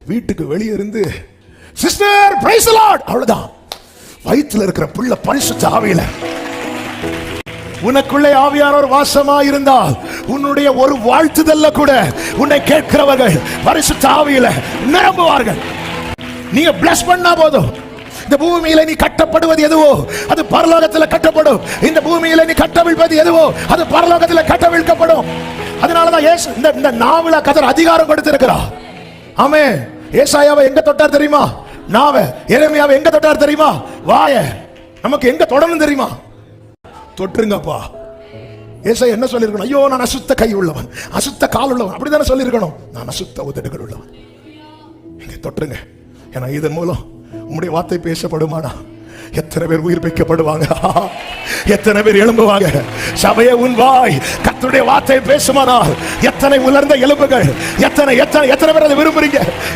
வீட்டுக்கு வெளியே இருந்து சிஸ்டர் பிரைஸ் தி லார்ட், அவ்வளவுதான். வயிற்றுல இருக்கிற பிள்ளை பரிசுத்த ஆவியில. உனக்குள்ளே ஆவியானவர் வாசமா இருந்தால் உன்னுடைய ஒரு வாழ்த்துதல்ல கூட உன்னை கேட்கிறவர்கள் பரிசுத்த ஆவியில நிரம்புவார்கள். நீங்க பிளஸ் பண்ணா போதும். இந்த பூமியில நீ கட்டப்படுவது எதுவோ அது பரலோகத்தில் கட்டப்படும். இந்த பூமியில நீ கட்டவிழ்ப்பது எதுவோ அது பரலோகத்தில் கட்டவிழ்க்கப்படும். அதனாலதான் இயேசு இந்த நாவில கர்த்தர் அதிகாரம் கொடுத்திருக்கிறார். ஆமென். ஏசாயாவை எங்க தொட்டார் தெரியுமா? நாவை. எரேமியாவை எங்க தொட்டார் தெரியுமா? வாய. நமக்கு எங்க தொடணும் தெரியுமா? தொட்டுருங்கப்பா. ஏசாயா என்ன சொல்லிருக்கணும்? ஐயோ நான் அசுத்த கை உள்ளவன், அசுத்த கால் உள்ளவன், அப்படித்தானே சொல்லிருக்கணும். நான் அசுத்த உதடுகள் உள்ளவன். இங்க தொட்டுருங்க. ஏன்னா இதன் மூலம் உங்களுடைய வார்த்தை பேசப்படுமானா எத்தனை பேர் உயிர்ப்பிக்கப்படுவாங்க, எத்தனை பேர் எழும்புவாங்க. சபையே உன் வாய் கர்த்தருடைய வார்த்தை பேசுமானால் எத்தனை உலர்ந்த எலும்புகள், எத்தனை எத்தனை எத்தனை பேர் அதை விரும்புறீங்க?